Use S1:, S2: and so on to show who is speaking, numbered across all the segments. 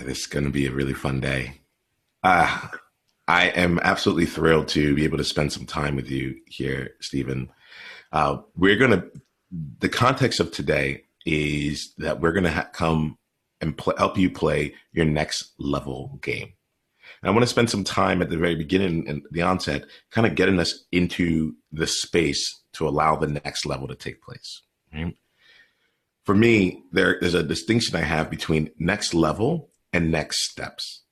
S1: this is going to be a really fun day. Uh, I am absolutely thrilled to be able to spend some time with you here, Stephen. The context of today is that we're going to come and help you play your next level game. And I want to spend some time at the very beginning and the onset, kind of getting us into the space to allow the next level to take place. Right? For me, there's a distinction I have between next level and next steps.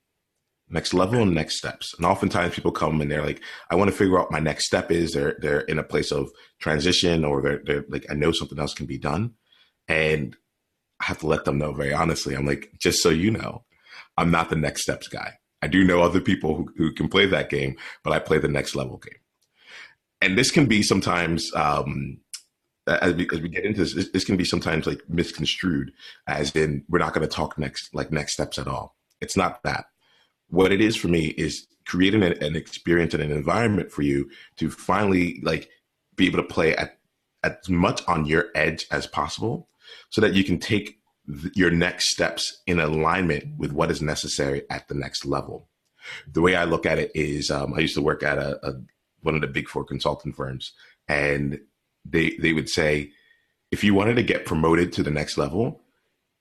S1: Next level and next steps. And oftentimes people come and they're like, I want to figure out what my next step is. They're in a place of transition, or they're like, I know something else can be done. And I have to let them know very honestly, I'm like, just so you know, I'm not the next steps guy. I do know other people who can play that game, but I play the next level game. And this can be sometimes, as we get into this can be sometimes like misconstrued as in we're not going to talk next steps at all. It's not that. What it is for me is creating an experience and an environment for you to finally like be able to play at as much on your edge as possible, so that you can take your next steps in alignment with what is necessary at the next level. The way I look at it is, I used to work at one of the big four consulting firms, and they would say, if you wanted to get promoted to the next level,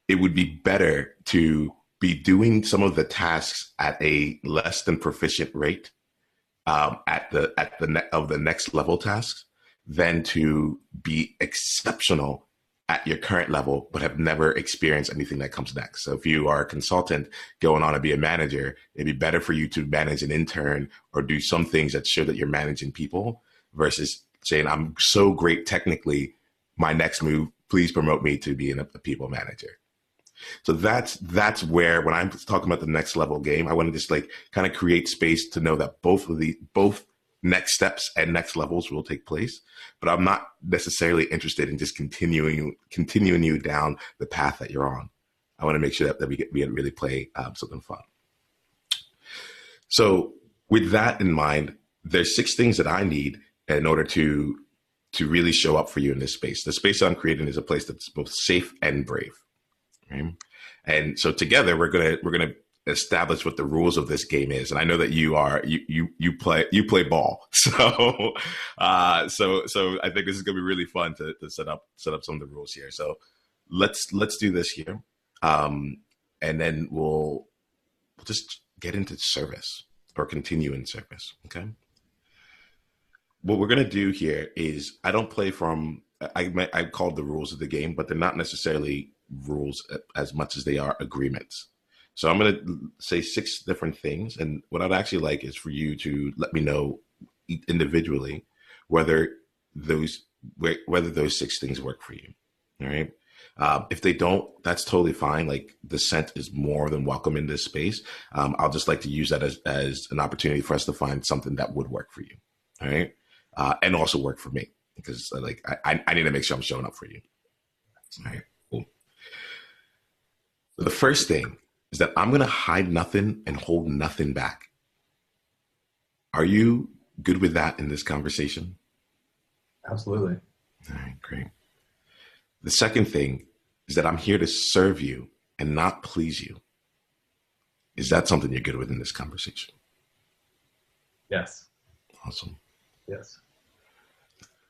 S1: it would be better to be doing some of the tasks at a less than proficient rate at the next level tasks than to be exceptional at your current level, but have never experienced anything that comes next. So if you are a consultant going on to be a manager, it'd be better for you to manage an intern or do some things that show that you're managing people versus saying, I'm so great technically, my next move, please promote me to being a people manager. So that's where, when I'm talking about the next level game, I want to just like kind of create space to know that both next steps and next levels will take place. But I'm not necessarily interested in just continuing you down the path that you're on. I want to make sure that we really play something fun. So with that in mind, there's 6 things that I need in order to really show up for you in this space. The space I'm creating is a place that's both safe and brave. Right? And so together we're gonna establish what the rules of this game is. And I know that you play ball, so I think this is gonna be really fun to set up some of the rules here. So let's do this here, and then we'll just get into service or continue in service. Okay. What we're gonna do here is I don't play from. I called the rules of the game, but they're not necessarily rules as much as they are agreements. So I'm going to say 6 different things. And what I'd actually like is for you to let me know individually whether those 6 things work for you. All right. If they don't, that's totally fine. Like, dissent is more than welcome in this space. I'll just like to use that as an opportunity for us to find something that would work for you. All right. And also work for me, because like I need to make sure I'm showing up for you. All right. Cool. The first thing is that I'm going to hide nothing and hold nothing back. Are you good with that in this conversation?
S2: Absolutely.
S1: All right, great. The second thing is that I'm here to serve you and not please you. Is that something you're good with in this conversation?
S2: Yes.
S1: Awesome.
S2: Yes.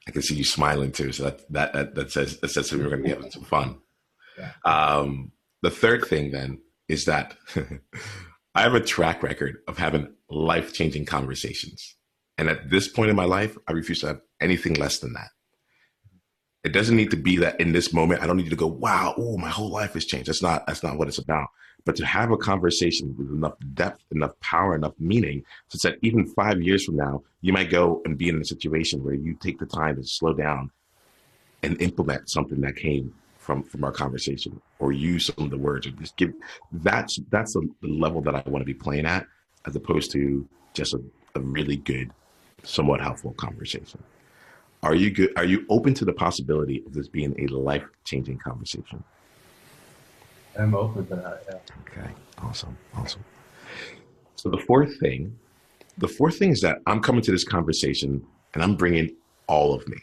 S1: I can see you smiling too. So that says we're going to be having some fun.
S2: Yeah.
S1: The third thing then is that I have a track record of having life-changing conversations. And at this point in my life, I refuse to have anything less than that. It doesn't need to be that in this moment, I don't need you to go, wow, oh, my whole life has changed. That's not what it's about. But to have a conversation with enough depth, enough power, enough meaning, such that even 5 years from now, you might go and be in a situation where you take the time to slow down and implement something that came from our conversation, or use some of the words, or just give. That's the level that I want to be playing at, as opposed to just a really good, somewhat helpful conversation. Are you good? Are you open to the possibility of this being a life-changing conversation?
S2: I'm open to that. Yeah.
S1: Okay. Awesome. So the fourth thing is that I'm coming to this conversation and I'm bringing all of me,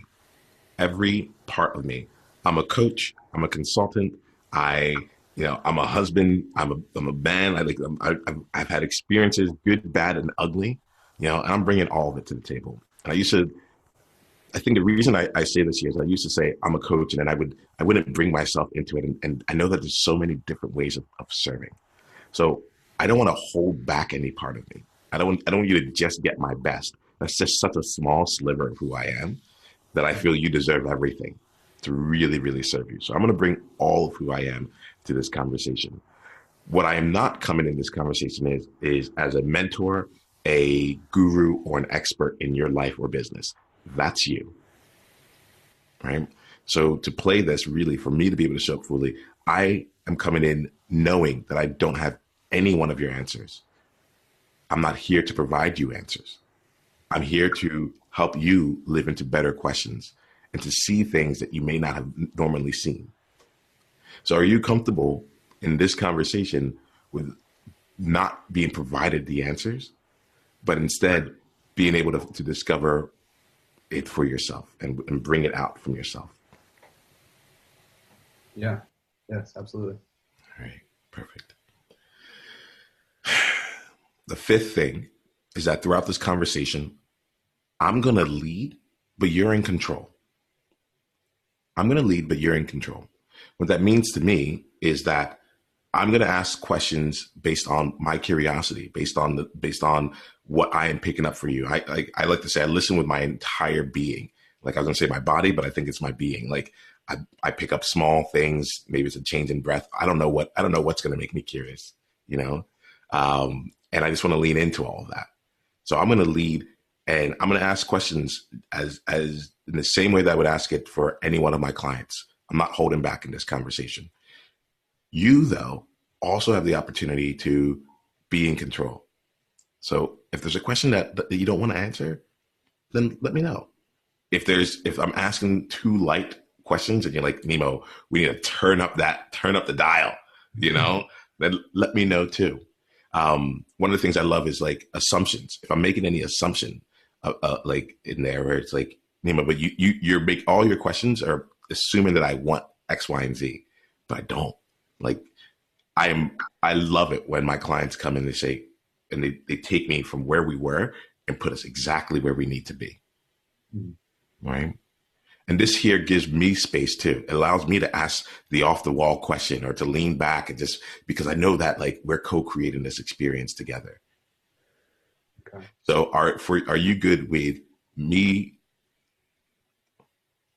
S1: every part of me. I'm a coach. I'm a consultant. I I'm a husband. I'm a man. I've had experiences, good, bad, and ugly. And I'm bringing all of it to the table. And I think the reason I say this here is I used to say I'm a coach, and then I wouldn't bring myself into it. And I know that there's so many different ways of serving. So I don't want to hold back any part of me. I don't want you to just get my best. That's just such a small sliver of who I am that I feel you deserve everything to really, really serve you. So I'm going to bring all of who I am to this conversation. What I am not coming in this conversation is as a mentor, a guru, or an expert in your life or business. That's you, right? So to play this, really, for me to be able to show up fully, I am coming in knowing that I don't have any one of your answers. I'm not here to provide you answers. I'm here to help you live into better questions and to see things that you may not have normally seen. So are you comfortable in this conversation with not being provided the answers, but instead being able to discover it for yourself and bring it out from yourself?
S2: Yeah. Yes, absolutely.
S1: All right. Perfect. The fifth thing is that throughout this conversation, I'm going to lead, but you're in control. I'm going to lead, but you're in control. What that means to me is that I'm going to ask questions based on my curiosity, based on what I am picking up for you. I like to say I listen with my entire being. Like I was going to say my body, but I think it's my being. Like I pick up small things. Maybe it's a change in breath. I don't know what's going to make me curious, and I just want to lean into all of that. So I'm going to lead, and I'm going to ask questions as in the same way that I would ask it for any one of my clients. I'm not holding back in this conversation. You, though, also have the opportunity to be in control. So if there's a question that you don't want to answer, then let me know. If I'm asking too light questions and you're like, Nemo, we need to turn up the dial, then let me know too. One of the things I love is like assumptions. If I'm making any assumption, like in there where it's like, Nemo, but you're make all your questions are assuming that I want X, Y, and Z, but I don't. Like I love it when my clients come in, they say, and they take me from where we were and put us exactly where we need to be. Mm-hmm. Right. And this here gives me space too. It allows me to ask the off the wall question or to lean back and just because I know that like we're co-creating this experience together. Okay. So are you good with me?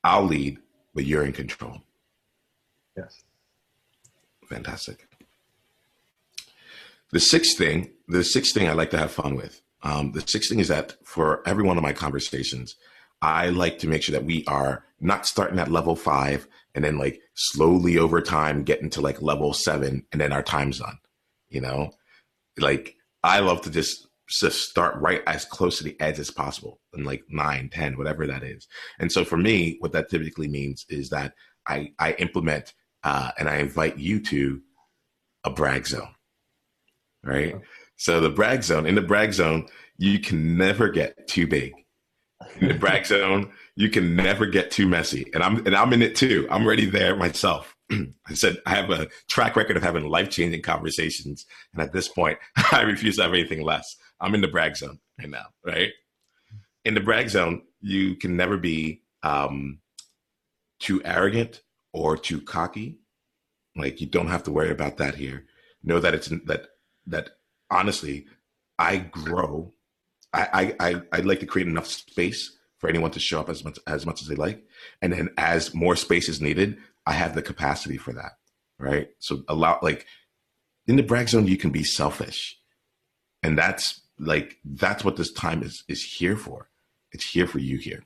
S1: I'll lead, but you're in control.
S2: Yes.
S1: Fantastic. The sixth thing I like to have fun with. The sixth thing is that for every one of my conversations, I like to make sure that we are not starting at level 5 and then like slowly over time getting to like level 7 and then our time's done. Like I love to just start right as close to the edge as possible and like 9, 10, whatever that is. And so for me, what that typically means is that I implement and I invite you to a brag zone. Right. So in the brag zone, you can never get too big. In the brag zone, you can never get too messy. And I'm in it too. I'm already there myself. I said, I have a track record of having life-changing conversations. And at this point, I refuse to have anything less. I'm in the brag zone right now. Right. In the brag zone, you can never be too arrogant or too cocky. Like you don't have to worry about that here. Know that that honestly, I grow. I'd like to create enough space for anyone to show up as much as they like. And then as more space is needed, I have the capacity for that. Right. So like in the brag zone, you can be selfish. And that's what this time is here for. It's here for you here.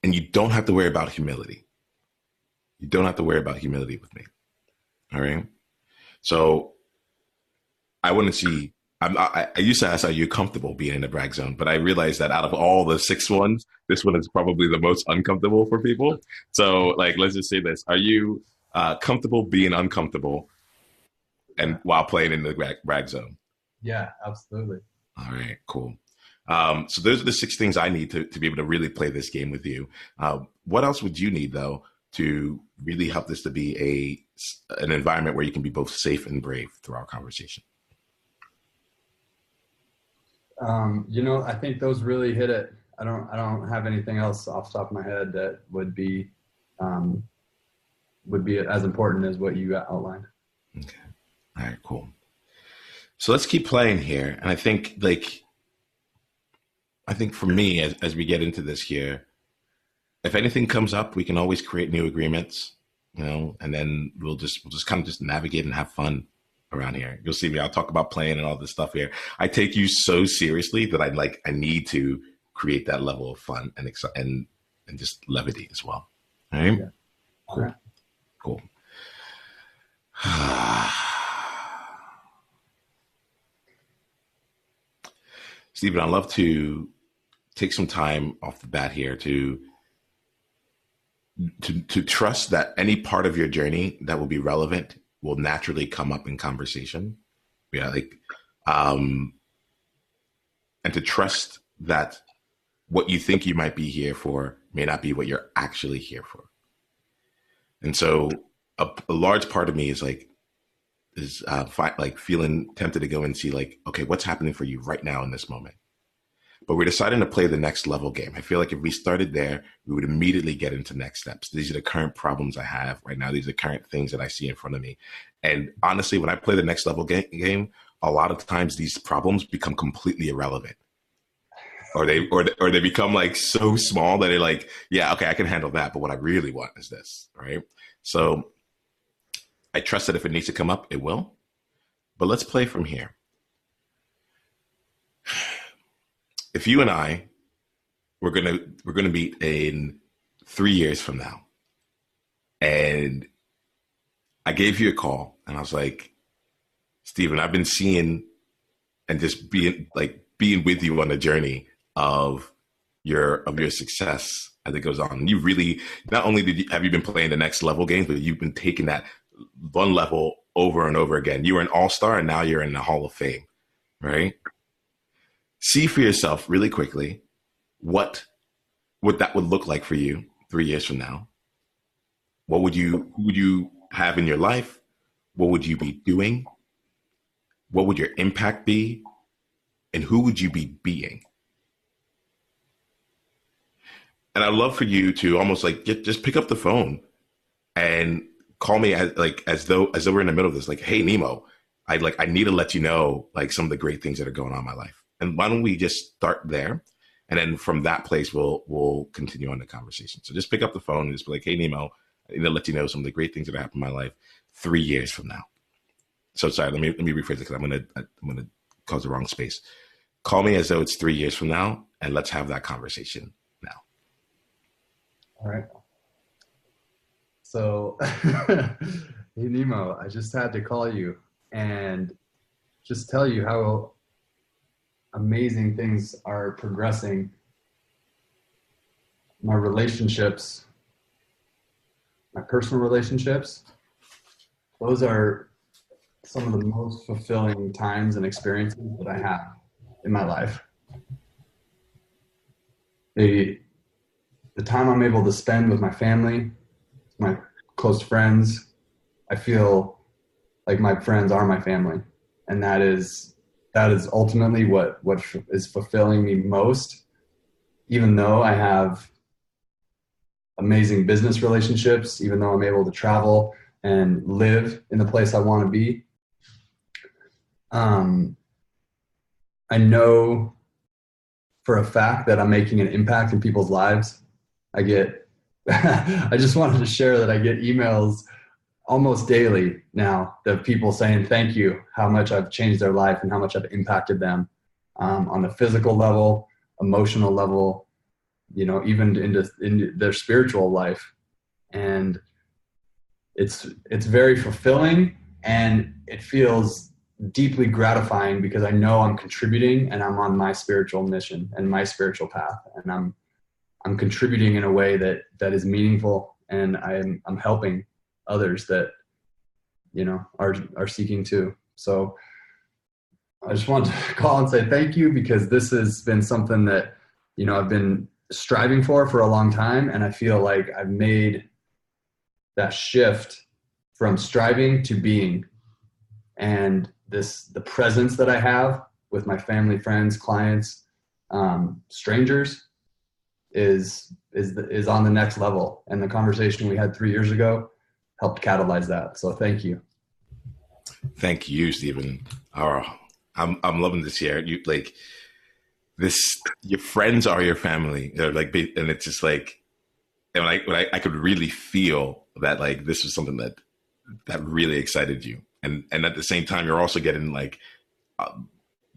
S1: And you don't have to worry about humility. You don't have to worry about humility with me. All right. So I want to see, I used to ask, are you comfortable being in the brag zone? But I realized that out of all the 6 ones, this one is probably the most uncomfortable for people. So like, let's just say this. Are you comfortable being uncomfortable and while playing in the brag zone?
S2: Yeah, absolutely.
S1: All right, cool. So those are the 6 things I need to be able to really play this game with you. What else would you need though to really help this to be an environment where you can be both safe and brave through our conversation?
S2: I think those really hit it. I don't have anything else off the top of my head that would be as important as what you outlined.
S1: Okay. All right, cool. So let's keep playing here. And I think for me, as we get into this here, if anything comes up, we can always create new agreements, and then we'll just kind of just navigate and have fun around here. You'll see me. I'll talk about playing and all this stuff here. I take you so seriously that I need to create that level of fun and just levity as well. All right. Yeah. Cool. Right. Cool. Stephen, I'd love to take some time off the bat here to trust that any part of your journey that will be relevant will naturally come up in conversation. Yeah, and to trust that what you think you might be here for may not be what you're actually here for. And so a large part of me is feeling tempted to go and see okay, what's happening for you right now in this moment? But we're deciding to play the next level game. I feel like if we started there, we would immediately get into next steps. These are the current problems I have right now. These are the current things that I see in front of me. And honestly, when I play the next level game, a lot of times these problems become completely irrelevant. Or they become so small that they're yeah, okay, I can handle that. But what I really want is this, right? So I trust that if it needs to come up, it will. But let's play from here. If you and I we're gonna meet in 3 years from now, and I gave you a call and I was like, Stephen, I've been seeing and just being with you on the journey of your success as it goes on. And you really, not only have you been playing the next level games, but you've been taking that one level over and over again. You were an all-star and now you're in the Hall of Fame, right? See for yourself really quickly what that would look like for you 3 years from now. Who would you have in your life? What would you be doing? What would your impact be? And who would you be being? And I'd love for you to almost just pick up the phone and call me as though we're in the middle of this. Hey, Nemo, I need to let you know some of the great things that are going on in my life. And why don't we just start there? And then from that place, we'll continue on the conversation. So just pick up the phone and just be hey, Nemo, I need to let you know some of the great things that happened in my life 3 years from now. So sorry, let me rephrase it because I'm gonna cause the wrong space. Call me as though it's 3 years from now, and let's have that conversation now.
S2: All right. So, hey Nemo, I just had to call you and just tell you how amazing things are progressing. My relationships, my personal relationships, those are some of the most fulfilling times and experiences that I have in my life. The time I'm able to spend with my family, my close friends, I feel like my friends are my family. And that is ultimately what is fulfilling me most, even though I have amazing business relationships, even though I'm able to travel and live in the place I want to be. I know for a fact that I'm making an impact in people's lives. I just wanted to share that I get emails almost daily now of people saying thank you, how much I've changed their life and how much I've impacted them on the physical level, emotional level, even into their spiritual life. And it's very fulfilling, and it feels deeply gratifying because I know I'm contributing and I'm on my spiritual mission and my spiritual path, and I'm contributing in a way that is meaningful, and I'm helping others that are seeking to. So I just wanted to call and say thank you, because this has been something that I've been striving for a long time, and I feel like I've made that shift from striving to being, and the presence that I have with my family, friends, clients, strangers is on the next level. And the conversation we had 3 years ago helped catalyze that. So thank you.
S1: Thank you, Stephen. Oh, I'm loving this here. You like this. Your friends are your family. They're like, and it's just like, and I could really feel that like this was something that really excited you, and at the same time, you're also getting like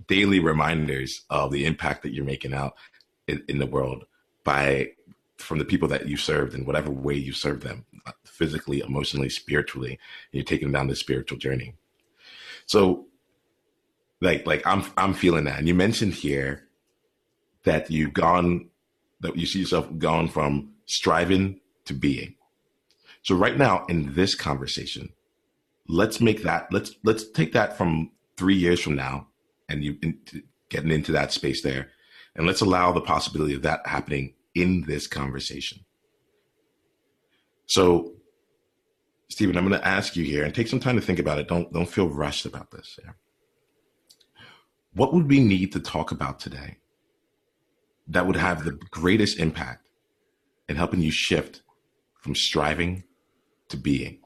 S1: daily reminders of the impact that you're making out in the world from the people that you served in whatever way you served them, physically, emotionally, spiritually. You're taking them down this spiritual journey. So like I'm feeling that. And you mentioned here that you see yourself gone from striving to being. So right now in this conversation, let's take that from 3 years from now and you getting into that space there. And let's allow the possibility of that happening in this conversation. So, Stephen, I'm going to ask you here and take some time to think about it. Don't feel rushed about this. Yeah. What would we need to talk about today that would have the greatest impact in helping you shift from striving to being?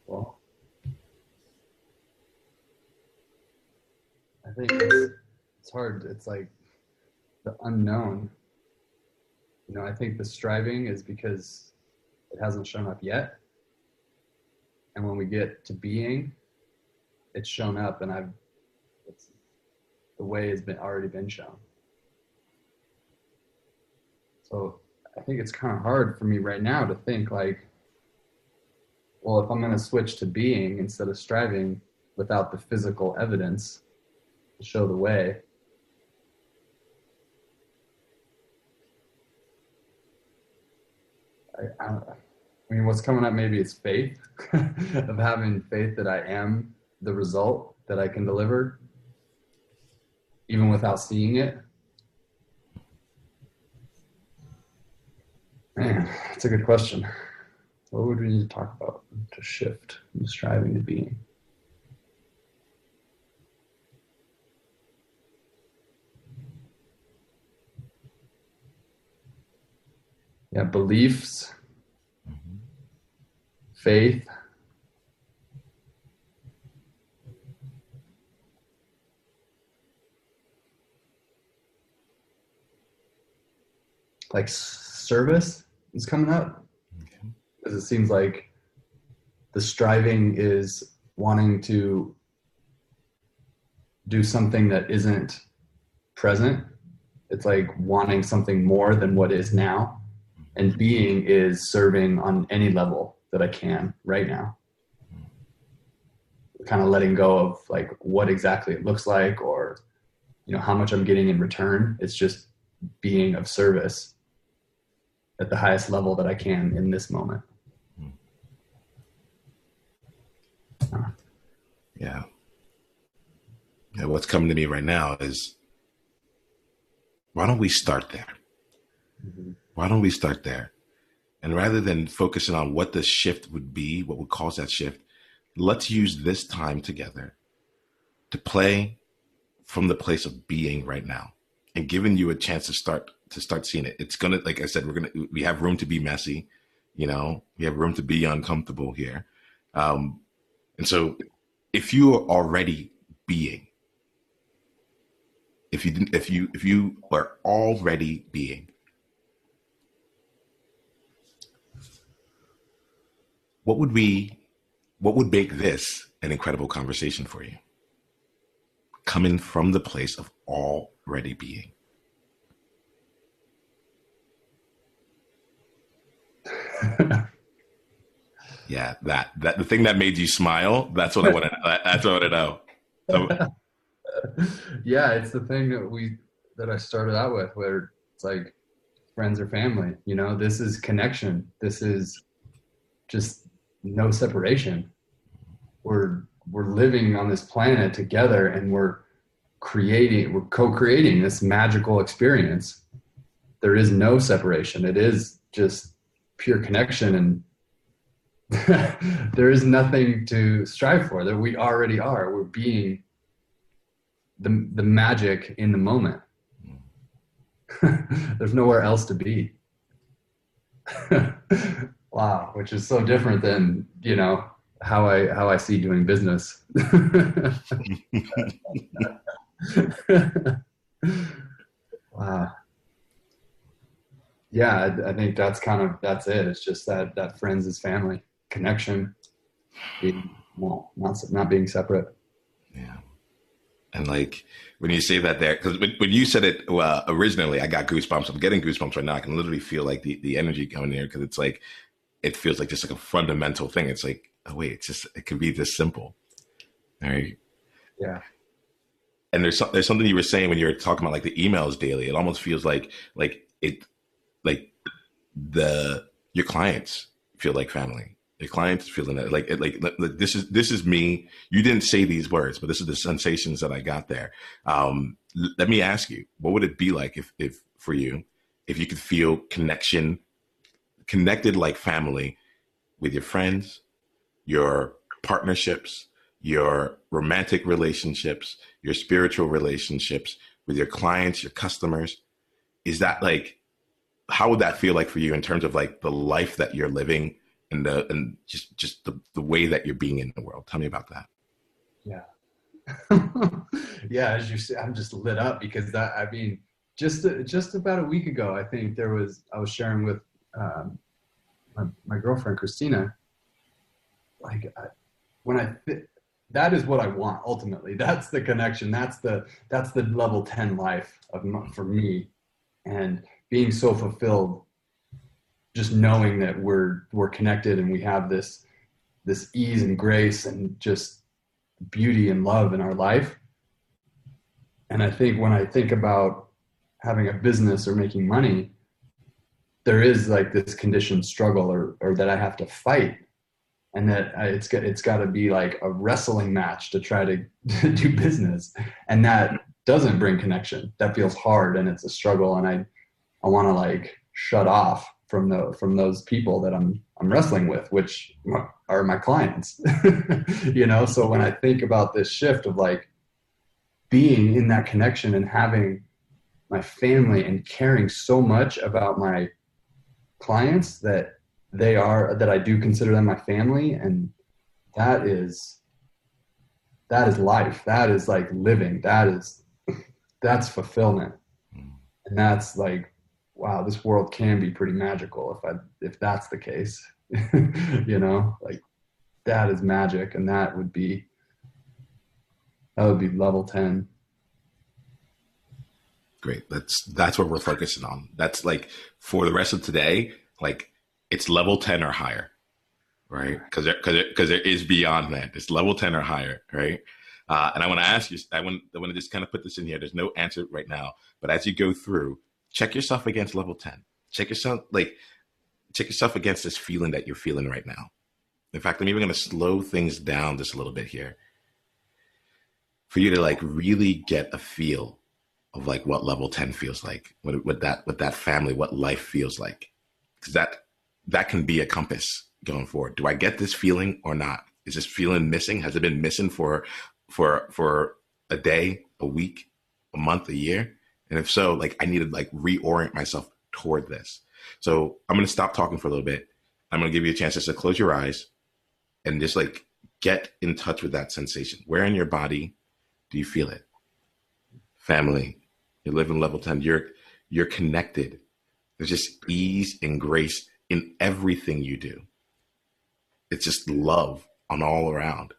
S2: Well, I think it's hard. It's like the unknown. You know, I think the striving is because it hasn't shown up yet. And when we get to being, it's shown up, and the way has already been shown. So I think it's kind of hard for me right now to think like, well, if I'm going to switch to being instead of striving without the physical evidence to show the way, I mean, what's coming up maybe is faith, of having faith that I am the result that I can deliver, even without seeing it. Man, that's a good question. What would we need to talk about to shift from striving to being? Yeah, beliefs, faith, like service is coming up. Because it seems like the striving is wanting to do something that isn't present. It's like wanting something more than what is now. And being is serving on any level that I can right now. Kind of letting go of like what exactly it looks like, or, you know, how much I'm getting in return. It's just being of service at the highest level that I can in this moment.
S1: Yeah. And what's coming to me right now is, why don't we start there? Mm-hmm. Why don't we start there? And rather than focusing on what the shift would be, what would cause that shift, let's use this time together to play from the place of being right now, and giving you a chance to start seeing it. It's gonna, like I said, we have room to be messy, you know, we have room to be uncomfortable here. And so if you are already being, if you are already being, what would make this an incredible conversation for you? Coming from the place of already being. Yeah, that the thing that made you smile, that's what I want to that's what I want to know. So,
S2: Yeah, it's the thing that I started out with, where it's like friends or family, this is connection. This is just no separation. We're living on this planet together, and we're co-creating this magical experience. There is no separation. It is just pure connection, and there is nothing to strive for. That we already are. We're being the magic in the moment. There's nowhere else to be. Wow, which is so different than how I see doing business. Wow. Yeah, I think that's it. It's just that friends is family connection, not being separate.
S1: yeah. And like when you say that there, because when you said it originally, I got goosebumps. I'm getting goosebumps right now. I can literally feel like the energy coming in here, because it's like, it feels like just like a fundamental thing. It's like, oh wait, it can be this simple. All right.
S2: Yeah.
S1: And there's something you were saying when you were talking about like the emails daily. It almost feels like your clients feel like family. Your clients feeling that like this is me. You didn't say these words, but this is the sensations that I got there. Let me ask you, what would it be like if for you, if you could feel connected like family with your friends, your partnerships, your romantic relationships, your spiritual relationships, with your clients, your customers? Is that like, how would that feel like for you in terms of like the life that you're living and just the way that you're being in the world? Tell me about that.
S2: Yeah. Yeah, as you say, I'm just lit up, because just about a week ago, I think I was sharing with my girlfriend Christina, like that is what I want ultimately. That's the connection. That's the level 10 life for me, and being so fulfilled, just knowing that we're connected, and we have this ease and grace and just beauty and love in our life. And I think when I think about having a business or making money, there is like this conditioned struggle or that I have to fight, and that it's got to be like a wrestling match to try to do business, and that doesn't bring connection. That feels hard, and it's a struggle, and I want to like shut off from those people that I'm wrestling with, which are my clients. So when I think about this shift of like being in that connection and having my family and caring so much about my clients that I do consider them my family, and that is life. That is like living. That's fulfillment. And that's like, wow, this world can be pretty magical if that's the case. Like that is magic, and that would be level 10.
S1: Great. That's what we're focusing on. That's like for the rest of today, like it's level 10 or higher, right? Because there is beyond that. It's level 10 or higher, right? And I want to ask you, I want to just kind of put this in here. There's no answer right now, but as you go through, check yourself against level 10. Check yourself against this feeling that you're feeling right now. In fact, I'm even going to slow things down just a little bit here for you to like really get a feel of like what level 10 feels like, what that family, what life feels like. Because that can be a compass going forward. Do I get this feeling or not? Is this feeling missing? Has it been missing for a day, a week, a month, a year? And if so, like I need to like reorient myself toward this. So I'm going to stop talking for a little bit. I'm going to give you a chance just to close your eyes and just like get in touch with that sensation. Where in your body do you feel it? Family, you're living level 10. You're connected. There's just ease and grace in everything you do. It's just love on all around.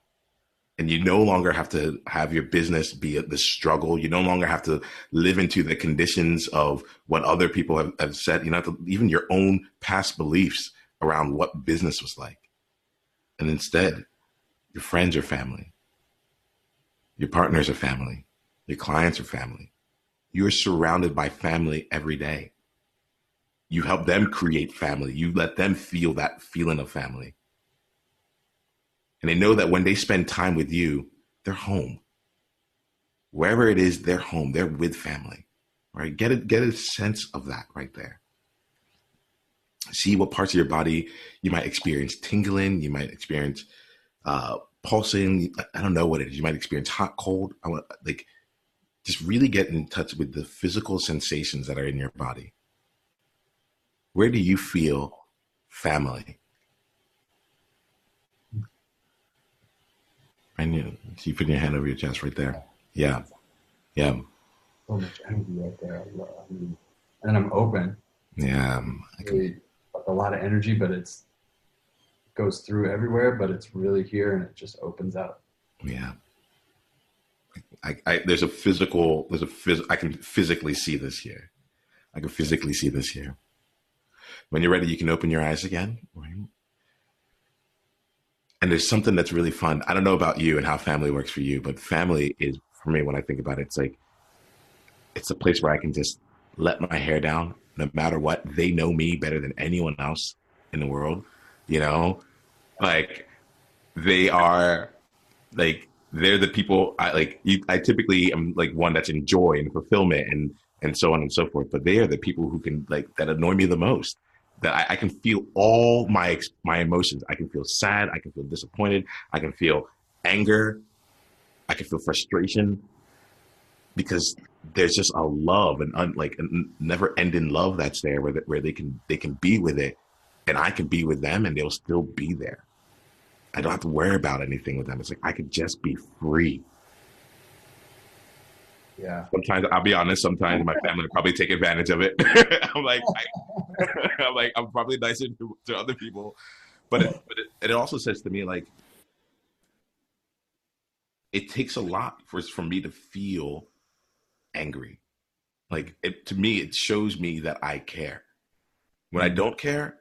S1: And you no longer have to have your business be the struggle. You no longer have to live into the conditions of what other people have said. You know, even your own past beliefs around what business was like. And instead, your friends are family. Your partners are family. Your clients are family. You're surrounded by family every day. You help them create family. You let them feel that feeling of family. And they know that when they spend time with you, they're home. Wherever it is, they're home. They're with family, right? Get a sense of that right there. See what parts of your body you might experience tingling. You might experience pulsing. I don't know what it is. You might experience hot, cold. I want like just really get in touch with the physical sensations that are in your body. Where do you feel family? And you put your hand over your chest right there. Yeah. Yeah.
S2: So much energy right there. And I'm open.
S1: Yeah.
S2: Really, a lot of energy, but it goes through everywhere, but it's really here and it just opens up.
S1: Yeah. I can physically see this here. I can physically see this here. When you're ready, you can open your eyes again. Right? And there's something that's really fun. I don't know about you and how family works for you, but family is, for me, when I think about it, it's like, it's a place where I can just let my hair down no matter what. They know me better than anyone else in the world, you know? Like, they are, like, they're the people I typically am like one that's in joy and fulfillment and so on and so forth. But they are the people who can that annoy me the most. That I can feel all my emotions. I can feel sad. I can feel disappointed. I can feel anger. I can feel frustration because there's just a love and a never ending love that's there where they can be with it, and I can be with them, and they'll still be there. I don't have to worry about anything with them. It's like I could just be free.
S2: Yeah.
S1: Sometimes I'll be honest. Sometimes my family will probably take advantage of it. I'm probably nicer to other people, but it also says to me like it takes a lot for me to feel angry. Like to me, it shows me that I care. When I don't care,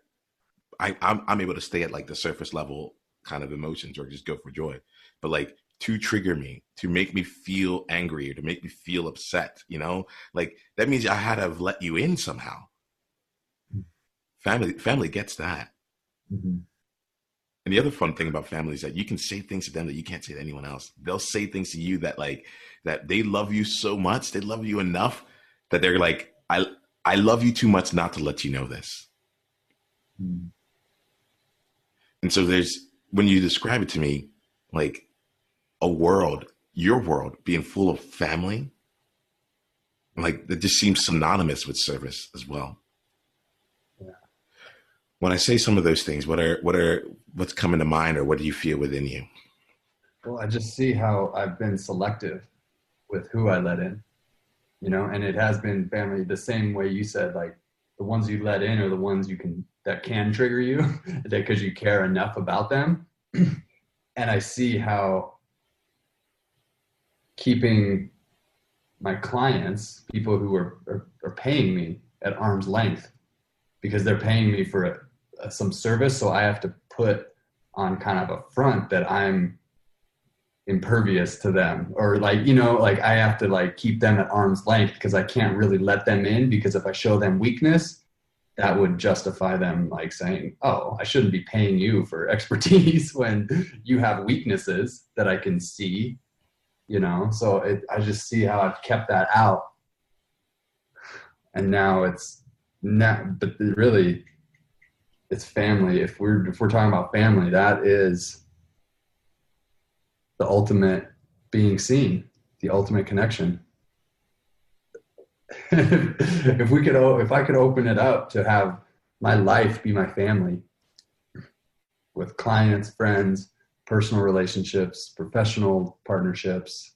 S1: I'm able to stay at like the surface level kind of emotions or just go for joy. But like to trigger me, to make me feel angry or to make me feel upset, like that means I had to have let you in somehow. Family gets that.
S2: Mm-hmm.
S1: And the other fun thing about family is that you can say things to them that you can't say to anyone else. They'll say things to you that they love you so much, they love you enough that they're like, I love you too much not to let you know this.
S2: Mm-hmm.
S1: And so when you describe it to me, like your world being full of family, like it just seems synonymous with service as well.
S2: Yeah.
S1: When I say some of those things, what's coming to mind, or what do you feel within you?
S2: Well, I just see how I've been selective with who I let in, and it has been family the same way you said, like the ones you let in are the ones that can trigger you because you care enough about them. And I see how keeping my clients, people who are paying me at arm's length, because they're paying me for some service. So I have to put on kind of a front that I'm impervious to them, or like I have to keep them at arm's length because I can't really let them in, because if I show them weakness, that would justify them saying, oh, I shouldn't be paying you for expertise when you have weaknesses that I can see, so I just see how I've kept that out. And now but really it's family. If we're talking about family, that is the ultimate being seen, the ultimate connection. If I could open it up to have my life be my family, with clients, friends, personal relationships, professional partnerships,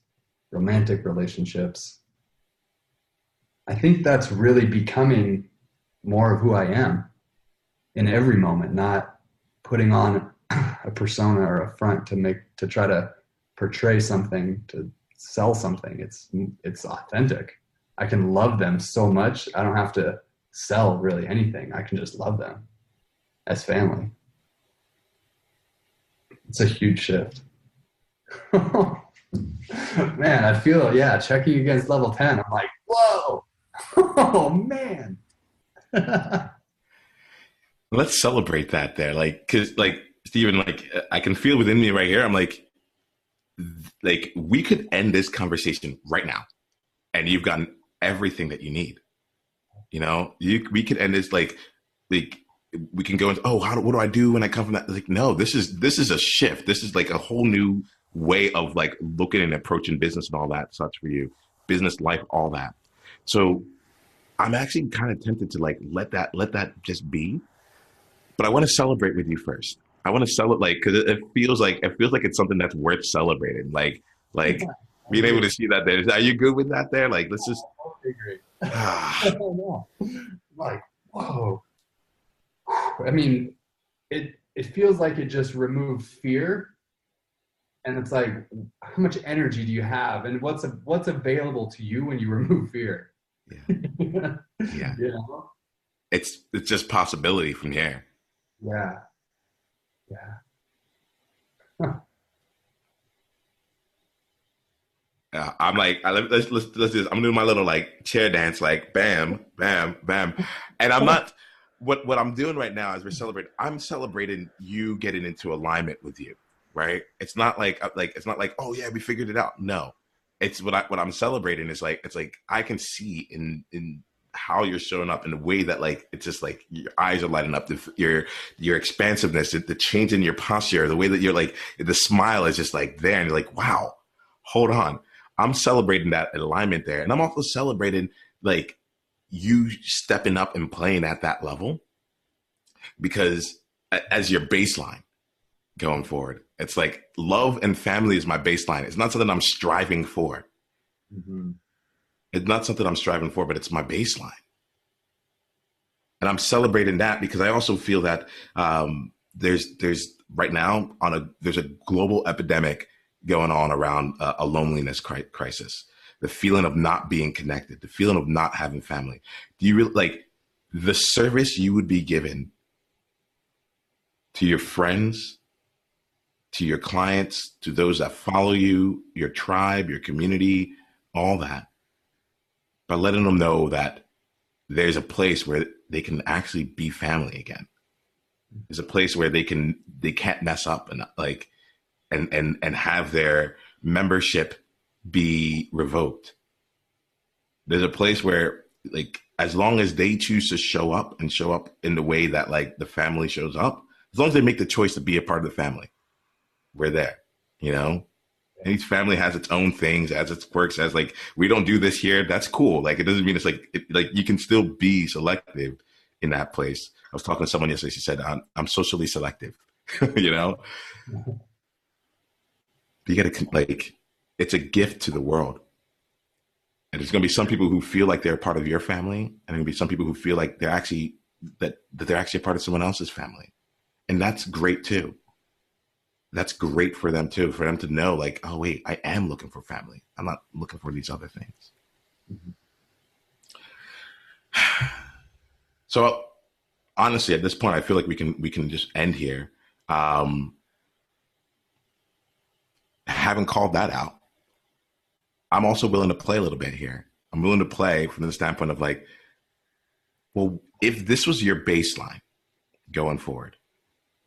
S2: romantic relationships, I think that's really becoming more of who I am in every moment, not putting on a persona or a front to try to portray something, to sell something. It's authentic. I can love them so much. I don't have to sell really anything. I can just love them. as family. It's a huge shift. Man, I feel, yeah, checking against level 10. I'm like, whoa, oh man.
S1: Let's celebrate that there. Like, cause like Steven, like I can feel within me right here. I'm like we could end this conversation right now and you've gotten everything that you need. You know, we could end this like we can go into, oh, what do I do when I come from that? Like, no, this is a shift. This is like a whole new way of like looking and approaching business and all that such for you, business, life, all that. So I'm actually kind of tempted to like let that just be, but I want to celebrate with you first. I want to celebrate like because it feels like it's something that's worth celebrating. Like
S2: Yeah, I
S1: being able
S2: agree.
S1: to see that there. Are you good with that there? Like let's just
S2: I agree.
S1: ah,
S2: Like, whoa. I mean, it feels like it just removed fear, and it's like, how much energy do you have, and what's available to you when you remove fear?
S1: yeah,
S2: You
S1: yeah.
S2: know?
S1: It's just possibility from here.
S2: Yeah, yeah. Huh.
S1: I'm like, let's do this. I'm doing my little like chair dance, like bam, bam, bam, and I'm not. What I'm doing right now is we're celebrating. I'm celebrating you getting into alignment with you, right? It's not like it's not like oh yeah we figured it out. No, it's what I'm celebrating is like it's like I can see in how you're showing up in the way that like it's just like your eyes are lighting up, your expansiveness, the change in your posture, the way that you're like the smile is just like there, and you're like wow, hold on. I'm celebrating that alignment there. And I'm also celebrating like you stepping up and playing at that level because as your baseline going forward, it's like love and family is my baseline. It's not something I'm striving for.
S2: Mhm.
S1: It's not something I'm striving for, but it's my baseline. And I'm celebrating that because I also feel that there's right now there's a global epidemic going on around a loneliness crisis, the feeling of not being connected, the feeling of not having family. Do you really like the service you would be given to your friends, to your clients, to those that follow you, your tribe, your community, all that, by letting them know that there's a place where they can actually be family again. There's a place where they can't mess up and like and have their membership be revoked. There's a place where like as long as they choose to show up and show up in the way that like the family shows up, as long as they make the choice to be a part of the family, we're there. You know? And each family has its own things, as its quirks, as like we don't do this here. That's cool. Like it doesn't mean it's like you can still be selective in that place. I was talking to someone yesterday. She said, "I'm socially selective." You know, you got to like it's a gift to the world. And there's going to be some people who feel like they're part of your family, and there's going to be some people who feel like that they're actually a part of someone else's family, and that's great too. That's great for them too, for them to know like, oh wait, I am looking for family. I'm not looking for these other things.
S2: Mhm.
S1: So honestly, at this point, I feel like we can just end here. Um, having called that out, I'm also willing to play a little bit here. I'm willing to play from the standpoint of like, well, if this was your baseline going forward,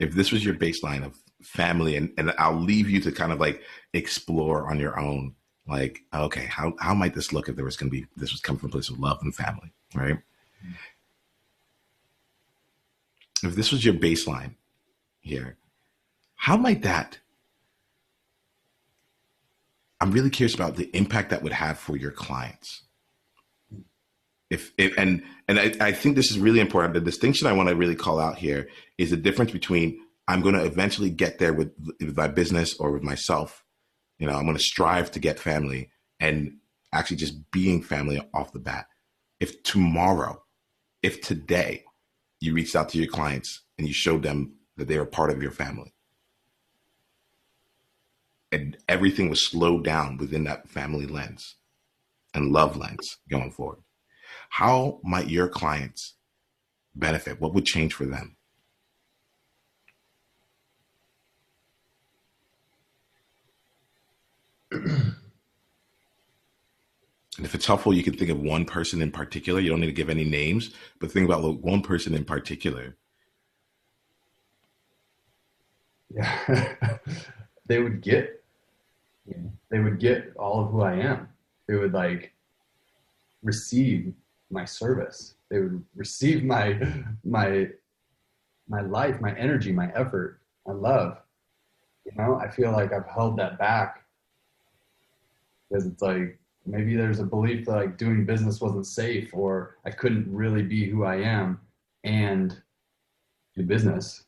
S1: if this was your baseline of family, and I'll leave you to kind of like explore on your own, like, okay, how might this look if there was going to be, this was coming from a place of love and family, right? If this was your baseline here, how might that, I'm really curious about the impact that would have for your clients. If and I think this is really important. The distinction I want to really call out here is the difference between I'm going to eventually get there with my business or with myself. You know, I'm going to strive to get family and actually just being family off the bat. If tomorrow, if today you reached out to your clients and you showed them that they were part of your family and everything was slowed down within that family lens and love lens going forward, how might your clients benefit? What would change for them? And if it's helpful, you can think of one person in particular. You don't need to give any names, but think about like, one person in particular.
S2: Yeah. They would get, they would get all of who I am. They would like receive my service. They would receive my my life, my energy, my effort, my love. You know, I feel like I've held that back because it's like maybe there's a belief that like doing business wasn't safe or I couldn't really be who I am and do business.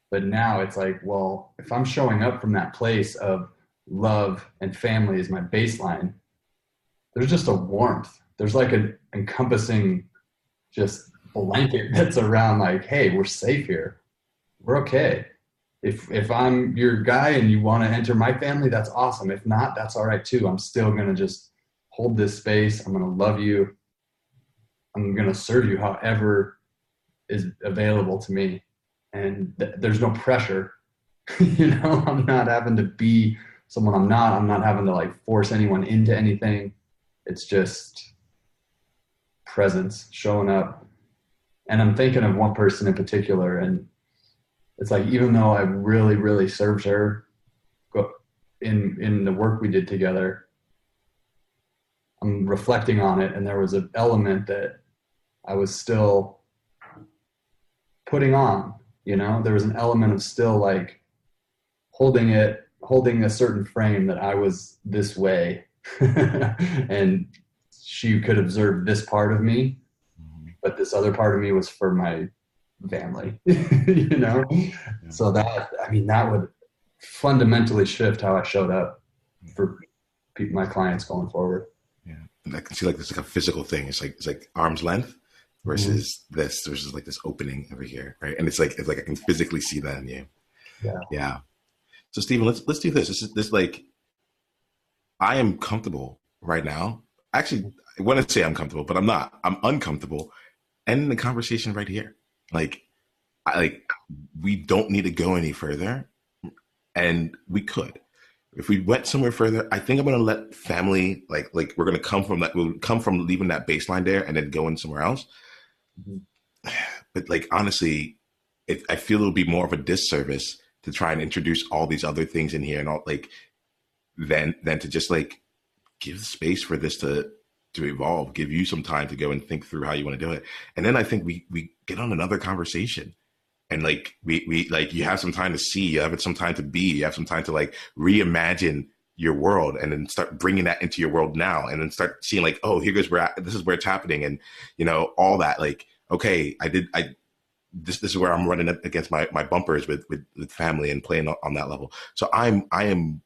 S2: But now it's like, well, if I'm showing up from that place of love and family as my baseline, there's just a warmth. There's like an encompassing just blanket that's around like, hey, we're safe here. We're okay. If I'm your guy and you want to enter my family, that's awesome. If not, that's all right too. I'm still gonna just hold this space. I'm gonna love you. I'm gonna serve you however is available to me. And there's no pressure. You know, I'm not having to be someone I'm not. I'm not having to like force anyone into anything. It's just presence, showing up. And I'm thinking of one person in particular, and it's like even though I really, really served her in the work we did together, I'm reflecting on it, and there was an element that I was still putting on. You know, there was an element of still like holding a certain frame that I was this way, and she could observe this part of me, but this other part of me was for my family. You know, yeah. So that, I mean, that would fundamentally shift how I showed up for my clients going forward.
S1: Yeah, and I can see like it's like a physical thing. It's like arm's length versus this versus like this opening over here, right? And it's like I can physically see that in you.
S2: Yeah.
S1: Yeah. So Stephen, let's do this. This like I am comfortable right now. Actually, I want to say I'm comfortable, but I'm not. I'm uncomfortable ending the conversation right here. Like we don't need to go any further, and we could. If we went somewhere further, I think I'm gonna let family like we're gonna come from that. We'll come from leaving that baseline there and then going somewhere else. Mm-hmm. But like honestly, I feel it'll be more of a disservice to try and introduce all these other things in here and all like than to just like give space for this to evolve, give you some time to go and think through how you want to do it. And then I think we get on another conversation. And like we like you have some time to see, you have some time to be, you have some time to like reimagine your world, and then start bringing that into your world now, and then start seeing like, oh, here goes where this is where it's happening, and you know all that. Like, okay, this is where I'm running up against my bumpers with family and playing on that level. So I am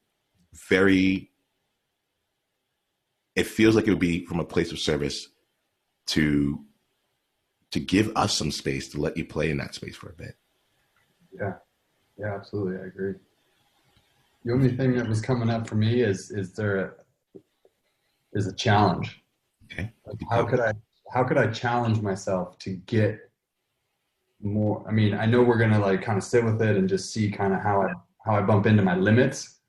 S1: very. It feels like it would be from a place of service to give us some space to let you play in that space for a bit.
S2: Yeah, absolutely. I agree. The only thing that was coming up for me is a challenge.
S1: Okay.
S2: Like how could I challenge myself to get more? I mean, I know we're going to like kind of sit with it and just see kind of how I bump into my limits,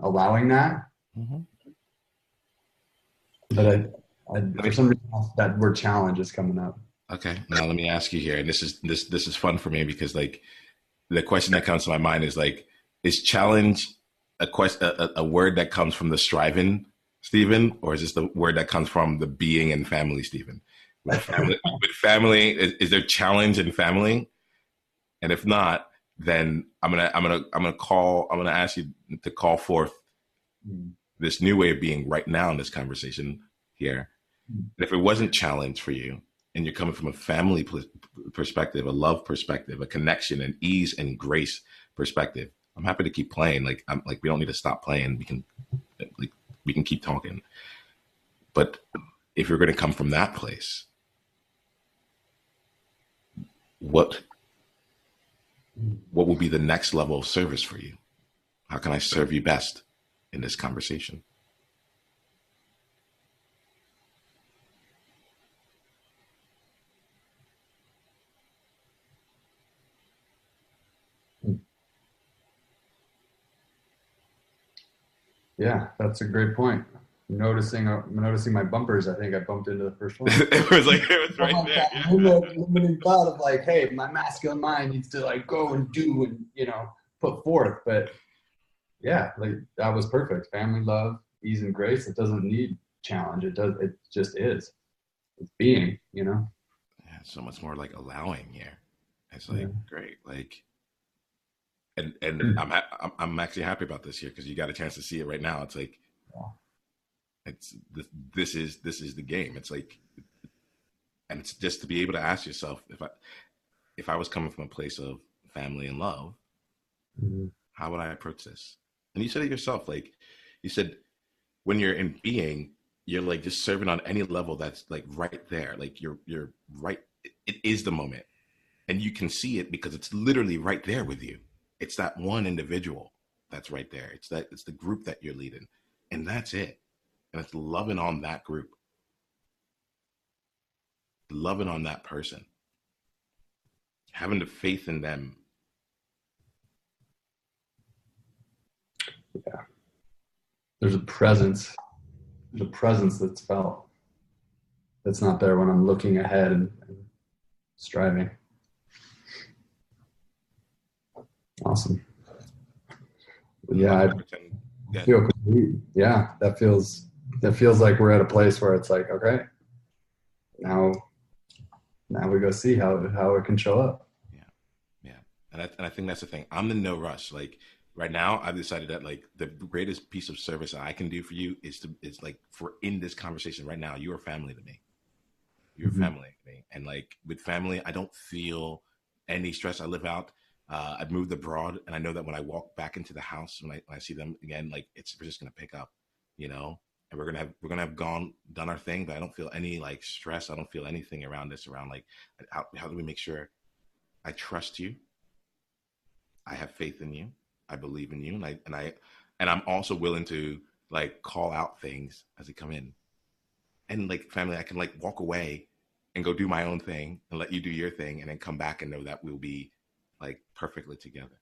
S2: allowing that. Mm-hmm. But for some reason that word challenge is coming up.
S1: Okay. Now let me ask you here. And this is fun for me because like the question that comes to my mind is like, is challenge a word that comes from the striving Stephen, or is this the word that comes from the being and family Stephen? With family, is there challenge in family? And if not, then I'm gonna ask you to call forth this new way of being right now in this conversation here. And if it wasn't challenge for you, and you're coming from a family perspective, a love perspective, a connection and ease and grace perspective, I'm happy to keep playing. Like we don't need to stop playing. We can keep talking. But if you're going to come from that place, what will be the next level of service for you? How can I serve you best in this conversation?
S2: Yeah, that's a great point. noticing my bumpers. I think I bumped into the first one.
S1: It was like it was right there.
S2: That limiting thought of like, hey, my masculine mind needs to like go and do and put forth. But yeah, like that was perfect. Family, love, ease, and grace. It doesn't need challenge. It does. It just is. It's being.
S1: Yeah, so much more like allowing here. It's like great, like, and I'm actually happy about this here because you got a chance to see it right now. It's like, it's this is the game. It's like, and it's just to be able to ask yourself if I was coming from a place of family and love, how would I approach this? And you said it yourself, like you said, when you're in being, you're like just serving on any level that's like right there, like you're right. It is the moment, and you can see it because it's literally right there with you. It's that one individual that's right there. It's the group that you're leading, and that's it. And it's loving on that group, loving on that person, having the faith in them.
S2: Yeah. There's a presence. There's a presence that's felt. That's not there when I'm looking ahead and striving. Awesome. Yeah, I feel complete. Yeah, that feels like we're at a place where it's like, okay, now we go see how it can show up.
S1: Yeah, and I think that's the thing. I'm in no rush. Like right now, I've decided that like the greatest piece of service I can do for you is like for in this conversation right now, you are family to me. You're family to me, and like with family, I don't feel any stress. I live out. I've moved abroad, and I know that when I walk back into the house, when I see them again, like we're just gonna pick up, and we're gonna have done our thing. But I don't feel any like stress. I don't feel anything around this. Around like how do we make sure I trust you? I have faith in you. I believe in you, and I'm also willing to like call out things as they come in, and like family, I can like walk away and go do my own thing and let you do your thing, and then come back and know that we'll be like perfectly together.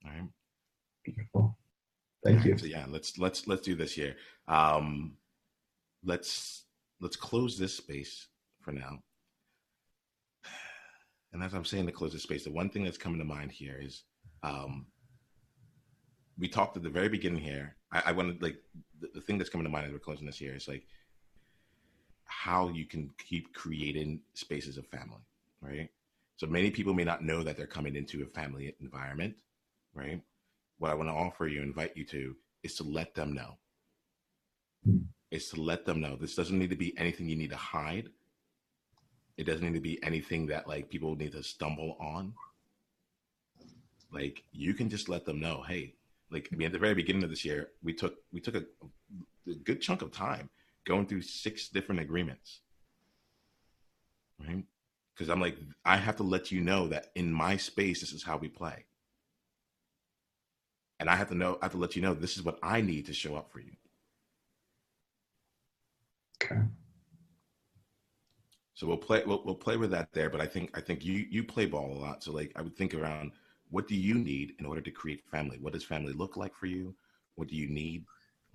S1: All right.
S2: Beautiful. Thank you.
S1: So yeah, let's do this here. Let's close this space for now. And as I'm saying to close this space, the one thing that's coming to mind here is we talked at the very beginning here. I wanted like the thing that's coming to mind as we're closing this here is like how you can keep creating spaces of family, right? So many people may not know that they're coming into a family environment, right? What I want to offer you, invite you to, is to let them know. Is to let them know. This doesn't need to be anything you need to hide. It doesn't need to be anything that like people need to stumble on. Like you can just let them know, hey, like I mean, at the very beginning of this year, we took a good chunk of time going through 6 different agreements, right? Because I'm like, I have to let you know that in my space, this is how we play. And I have to let you know this is what I need to show up for you.
S2: Okay.
S1: So we'll play with that there, but I think you play ball a lot. So like I would think around what do you need in order to create family? What does family look like for you? What do you need?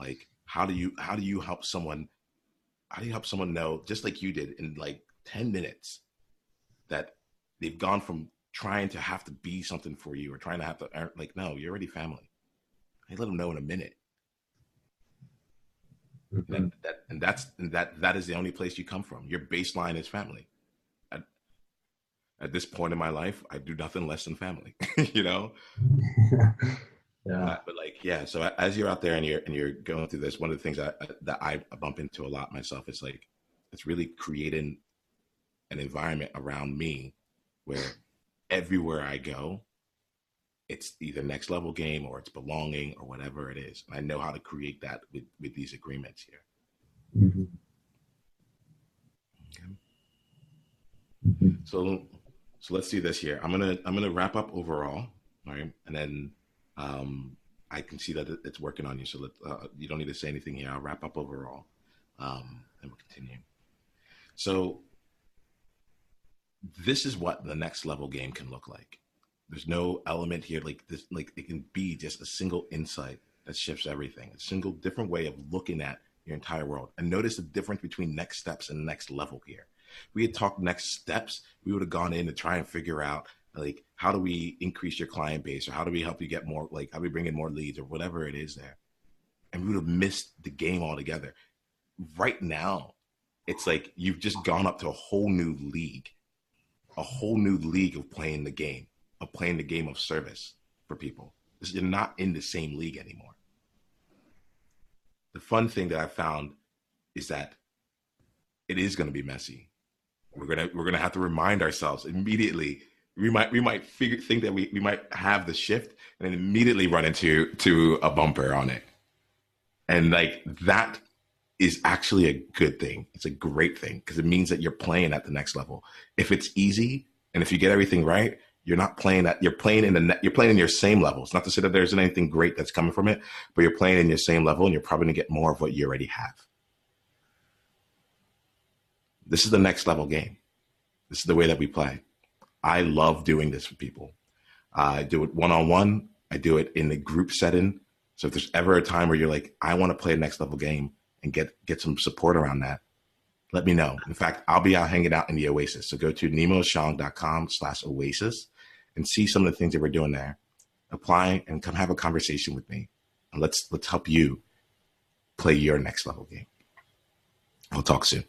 S1: Like how do you help someone know, just like you did in like 10 minutes, that they've gone from trying to have to be something for you or trying to have to earn, like, no, you're already family. I let them know in a minute. Mm-hmm. That is the only place you come from. Your baseline is family. At this point in my life, I do nothing less than family,
S2: Yeah.
S1: But like, yeah. So as you're out there and you're going through this, one of the things that I bump into a lot myself is like, it's really creating an environment around me where everywhere I go, it's either next level game or it's belonging or whatever it is. And I know how to create that with these agreements here.
S2: Mm-hmm.
S1: Okay. So let's do this here. I'm gonna wrap up overall, all right, and then I can see that it's working on you. So you don't need to say anything here. I'll wrap up overall, and we'll continue. So this is what the next level game can look like. There's no element here like this, like it can be just a single insight that shifts everything. A single different way of looking at your entire world. And notice the difference between next steps and next level here. If we had talked next steps, we would have gone in to try and figure out, like, how do we increase your client base, or how do we help you get more, like, how do we bring in more leads, or whatever it is there. And we would have missed the game altogether. Right now, it's like you've just gone up to a whole new league of playing the game, of service for people. You're not in the same league anymore. The fun thing that I found is that it is going to be messy. We're gonna have to remind ourselves immediately. We might think that we might have the shift and then immediately run into a bumper on it. And like that is actually a good thing. It's a great thing because it means that you're playing at the next level. If it's easy and if you get everything right, you're not playing you're playing in your same level. It's not to say that there isn't anything great that's coming from it, but you're playing in your same level and you're probably gonna get more of what you already have. This is the next level game. This is the way that we play. I love doing this for people. I do it one-on-one. I do it in the group setting. So if there's ever a time where you're like, I want to play a next level game and get some support around that, let me know. In fact, I'll be out hanging out in the Oasis. So go to nemoashong.com/oasis and see some of the things that we're doing there. Apply and come have a conversation with me. And let's help you play your next level game. We'll talk soon.